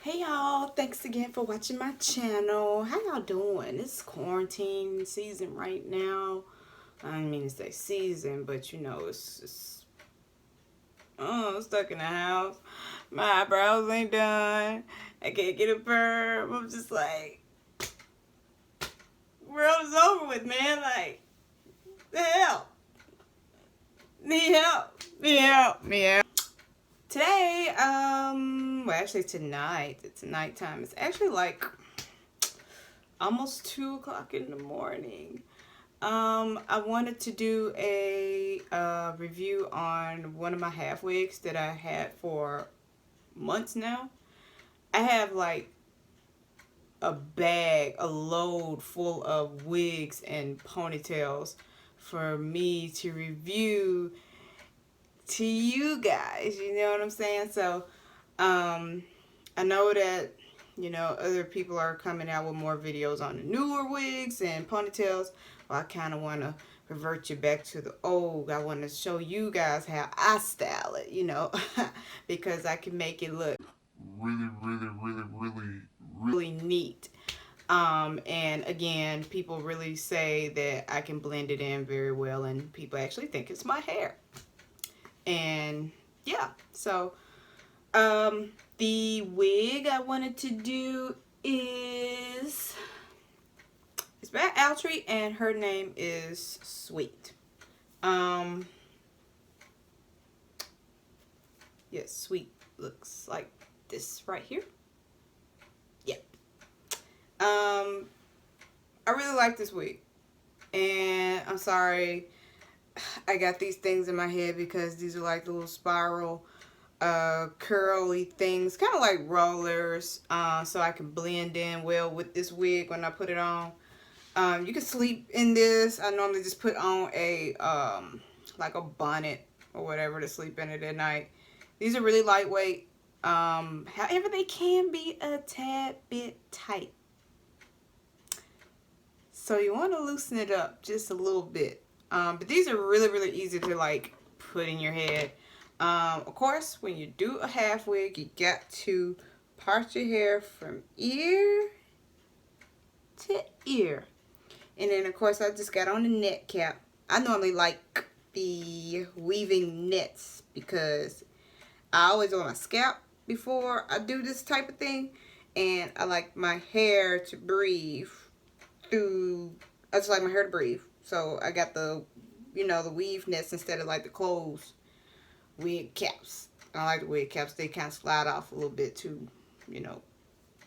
Hey y'all, thanks again for watching my channel. How y'all doing? It's quarantine season right now. I didn't mean to say season, but you know, it's just, stuck in the house. My eyebrows ain't done. I can't get a perm. I'm just like, world is over with, man. Like, the hell? Need help. Need help. Need help. Today, well, actually tonight, it's nighttime. It's actually like almost 2 o'clock in the morning. I wanted to do a review on one of my half wigs that I had for months now. I have like a bag, a load full of wigs and ponytails for me to review to you guys, you know what I'm saying? So I know that, you know, other people are coming out with more videos on the newer wigs and ponytails. Well, I kind of want to revert you back to the old. I want to show you guys how I style it, you know, because I can make it look really neat. And again, people really say that I can blend it in very well, and people actually think it's my hair. And yeah, so the wig I wanted to do is it's by Outre, and her name is Sweet. Yes, Sweet looks like this right here. Yeah. I really like this wig, and I'm sorry I got these things in my head because these are like the little spiral curly things, kind of like rollers, so I can blend in well with this wig when I put it on. You can sleep in this. I normally just put on a like a bonnet or whatever to sleep in it at night. These are really lightweight. However, they can be a tad bit tight, so you want to loosen it up just a little bit. But these are really easy to like put in your head. Of course, when you do a half wig, you got to part your hair from ear to ear. And then, of course, I just got on the net cap. I normally like the weaving nets because I always on my scalp before I do this type of thing. And I like my hair to breathe through, I just like my hair to breathe. So I got the, you know, the weave nets instead of like the closed wig caps. I like the wig caps. They kind of slide off a little bit too, you know.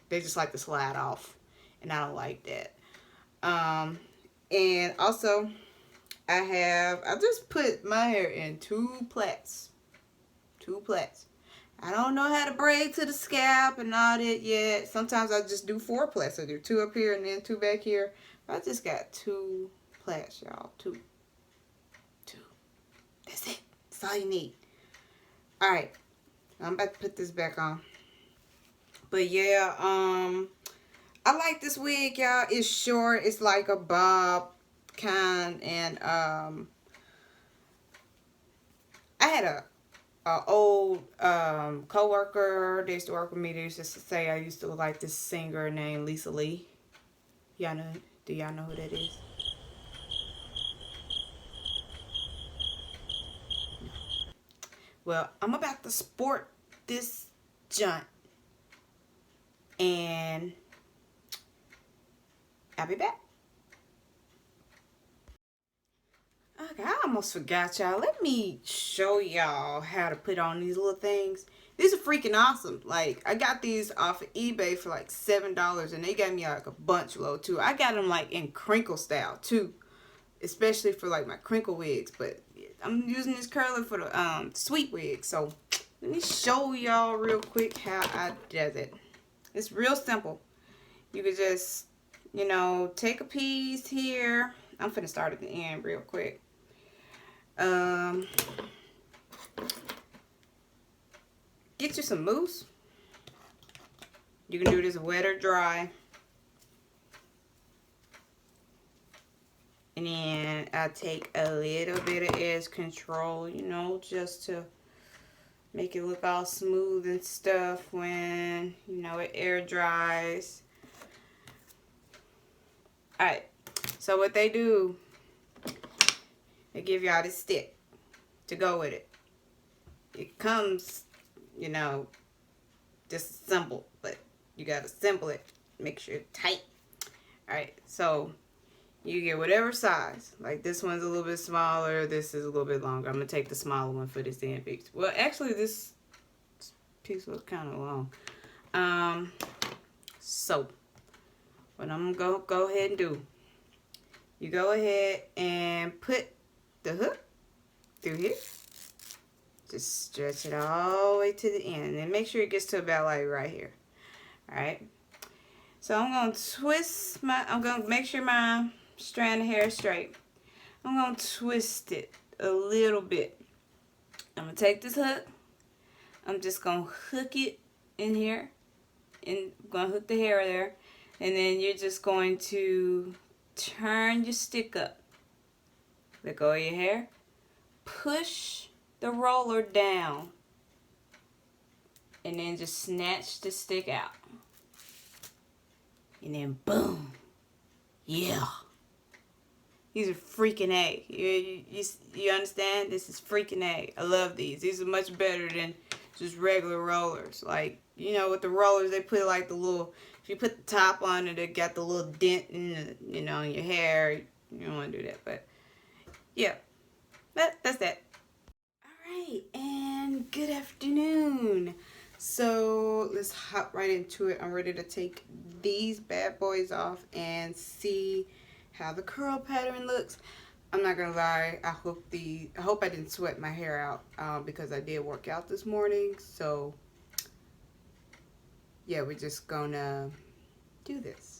They just like to slide off, and I don't like that. And also I just put my hair in two plaits. I don't know how to braid to the scalp and all that yet. Sometimes I just do 4 plaits. I do 2 up here and then 2 back here. I just got 2 plaits, y'all. Two. That's it. That's all you need. Alright, I'm about to put this back on. But yeah, I like this wig, y'all. It's short. It's like a bob kind. And I had a old co-worker. They used to work with me. They used to say I used to look like this singer named Lisa Lee. Y'all know? Do y'all know who that is? Well, I'm about to sport this junk, and I'll be back. Okay, I almost forgot, y'all. Let me show y'all how to put on these little things. These are freaking awesome. Like, I got these off of eBay for like $7, and they gave me like a bunch load too. I got them like in crinkle style too, especially for like my crinkle wigs. But I'm using this curler for the sweet wig. So let me show y'all real quick how I does it. It's real simple. You could just, you know, take a piece here. I'm finna start at the end real quick. Get you some mousse. You can do this wet or dry. And then I take a little bit of edge control, you know, just to make it look all smooth and stuff when, you know, it air dries. Alright, so what they do, they give y'all this stick to go with it. It comes, you know, just assembled, but you gotta assemble it, make sure it's tight. Alright, so you get whatever size. Like this one's a little bit smaller, this is a little bit longer. I'm gonna take the smaller one for this end piece. Well, actually this piece looks kind of long. So what I'm gonna go ahead and do, you go ahead and put the hook through here. Just stretch it all the way to the end and make sure it gets to about like right here. Alright, so I'm gonna twist I'm gonna make sure my strand of hair is straight. I'm gonna twist it a little bit. I'm gonna take this hook, I'm just gonna hook it in here, and I'm gonna hook the hair there, and then you're just going to turn your stick up, let go of your hair, push the roller down, and then just snatch the stick out, and then boom. Yeah, these are freaking A. You understand? This is freaking A. I love these. These are much better than just regular rollers. Like, you know, with the rollers, they put like the little, if you put the top on it, it got the little dent in the, you know, in your hair. You don't want to do that, but yeah, that's that. Alright, and good afternoon. So let's hop right into it. I'm ready to take these bad boys off and see how the curl pattern looks. I'm not gonna lie, I hope I didn't sweat my hair out because I did work out this morning. So yeah, we're just gonna do this.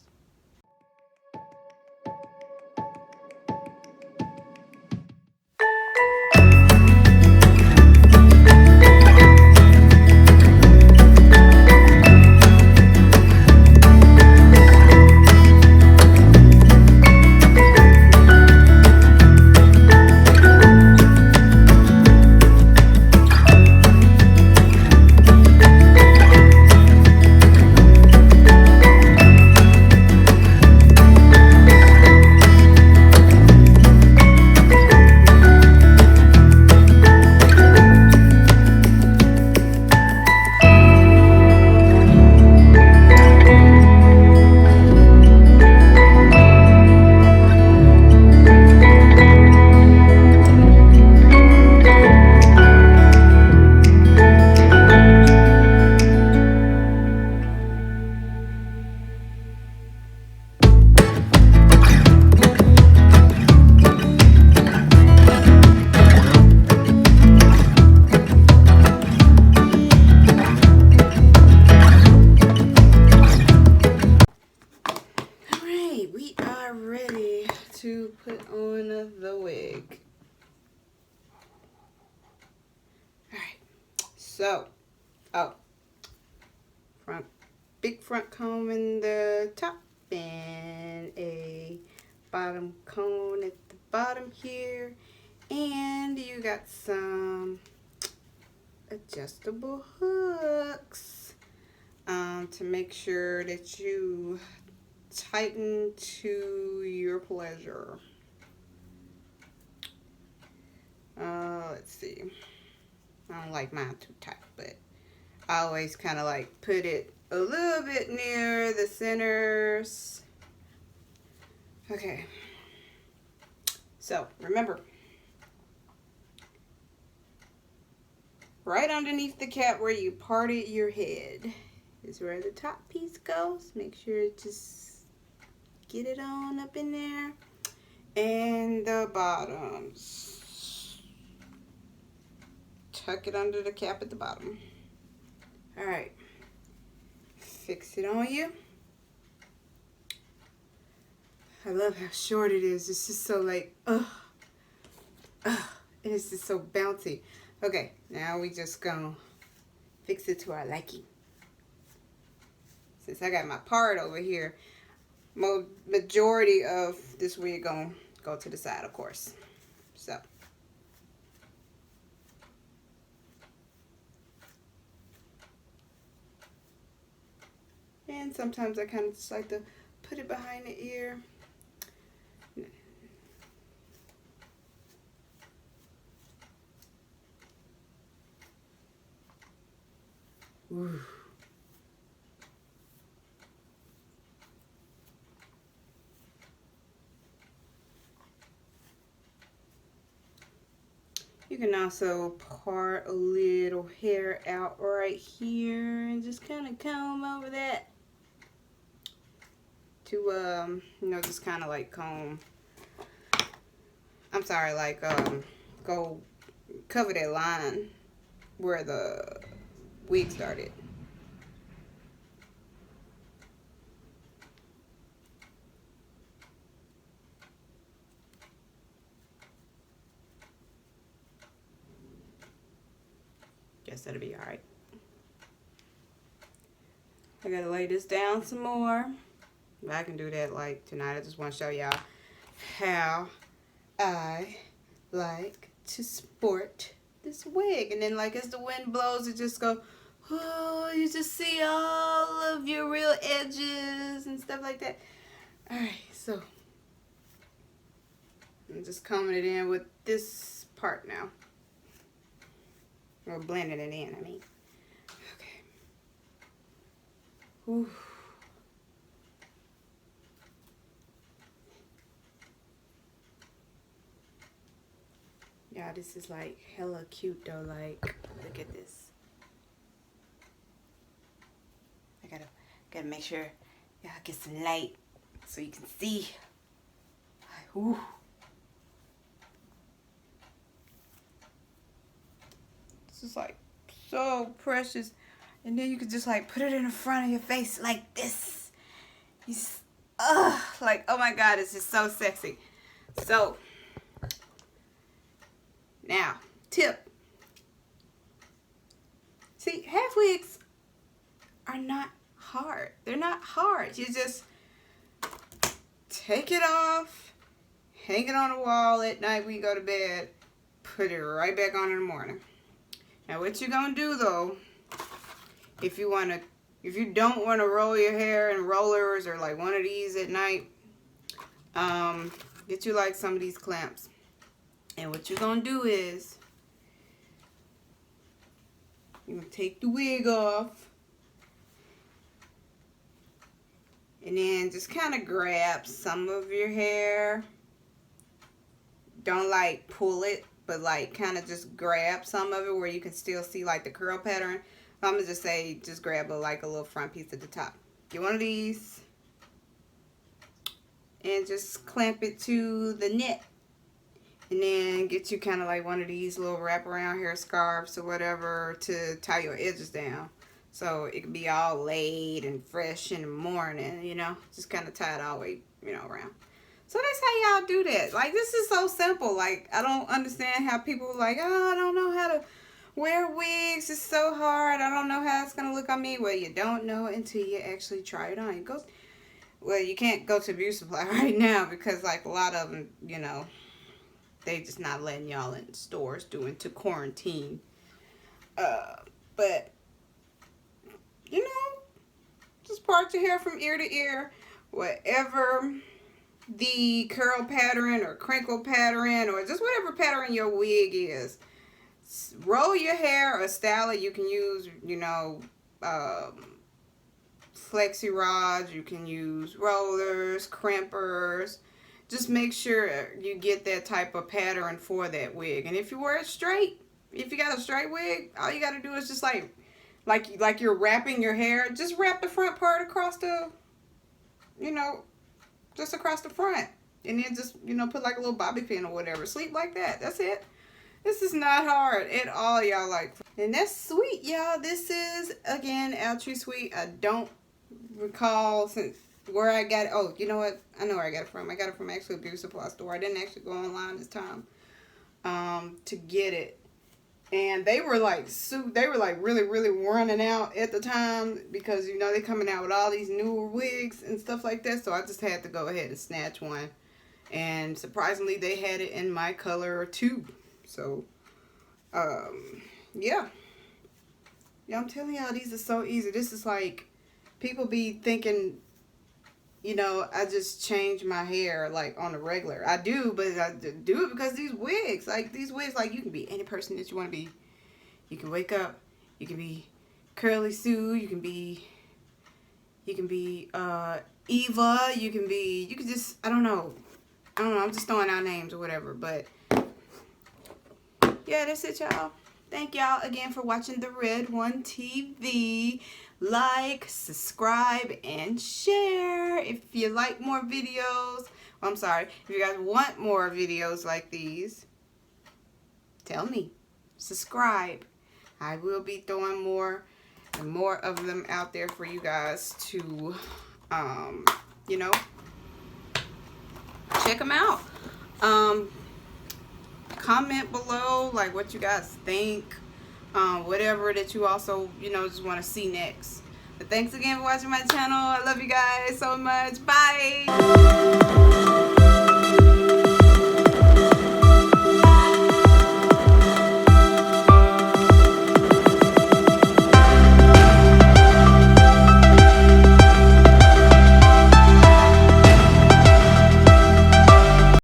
To put on the wig. Alright, so big front comb in the top and a bottom cone at the bottom here, and you got some adjustable hooks to make sure that you tighten to your pleasure. Let's see. I don't like mine too tight, but I always kind of like put it a little bit near the centers. Okay. So remember, right underneath the cap where you parted your head is where the top piece goes. Make sure it just get it on up in there. And the bottoms, tuck it under the cap at the bottom. All right, fix it on you. I love how short it is. It's just so like, and it's just so bouncy. Okay, now we just gonna fix it to our liking. Since I got my part over here, majority of this wig gonna go to the side, of course. So And sometimes I kind of just like to put it behind the ear. Ooh. You can also part a little hair out right here and just kind of comb over that to, you know, just kind of like comb. I'm sorry, like, go cover that line where the wig started. Guess that'll be alright. I gotta lay this down some more. But I can do that like tonight. I just want to show y'all how I like to sport this wig. And then like as the wind blows, it just go, oh, you just see all of your real edges and stuff like that. Alright, so I'm just combing it in with this part now. Or blending it in, I mean. Okay. Ooh. Yeah, this is like hella cute though. Like, look at this. I gotta make sure y'all get some light so you can see. Ooh. This is like so precious. And then you could just like put it in the front of your face like this. You just, like, oh my God, it's just so sexy. So, now, tip. See, half wigs are not hard. They're not hard. You just take it off, hang it on the wall at night when you go to bed, put it right back on in the morning. Now what you're gonna do though, if you don't want to roll your hair in rollers or like one of these at night, get you like some of these clamps. And what you're gonna do is you're gonna take the wig off and then just kind of grab some of your hair. Don't like pull it, but like kind of just grab some of it where you can still see like the curl pattern. I'm gonna just say just grab like a little front piece at the top. Get one of these and just clamp it to the net. And then get you kind of like one of these little wraparound hair scarves or whatever to tie your edges down. So it can be all laid and fresh in the morning, you know. Just kind of tie it all the way, you know, around. So that's how y'all do that. Like, this is so simple. Like, I don't understand how people are like, oh, I don't know how to wear wigs. It's so hard. I don't know how it's going to look on me. Well, you don't know until you actually try it on. Well, you can't go to beauty supply right now because, like, a lot of them, you know, they just not letting y'all in stores due to quarantine. But, you know, just part your hair from ear to ear. Whatever the curl pattern or crinkle pattern or just whatever pattern your wig is. Roll your hair or style it. You can use, you know, flexi rods. You can use rollers, crimpers. Just make sure you get that type of pattern for that wig. And if you wear it straight, if you got a straight wig, all you got to do is just like you're wrapping your hair. Just wrap the front part across the, you know, just across the front. And then just, you know, put like a little bobby pin or whatever. Sleep like that. That's it. This is not hard at all, y'all. Like, and that's sweet, y'all. This is, again, Outre Sweet. I don't recall since where I got it. Oh, you know what? I know where I got it from. I got it from actually a beauty supply store. I didn't actually go online this time to get it. And they were like really running out at the time because, you know, they're coming out with all these newer wigs and stuff like that. So I just had to go ahead and snatch one. And surprisingly, they had it in my color too. So, yeah. Yeah, I'm telling y'all, these are so easy. This is like people be thinking, you know, I just change my hair like on the regular. I do, but I do it because these wigs, like you can be any person that you want to be. You can wake up, you can be Curly Sue, you can be Eva, you can just, I don't know, I'm just throwing out names or whatever, but yeah, that's it, y'all. Thank y'all again for watching the Red One TV. Like, subscribe, and share if you like more videos. Well, I'm sorry, if you guys want more videos like these, tell me. Subscribe. I will be throwing more and more of them out there for you guys to, you know, check them out. Comment below like what you guys think, whatever that you also, you know, just want to see next. But thanks again for watching my channel. I love you guys so much. Bye.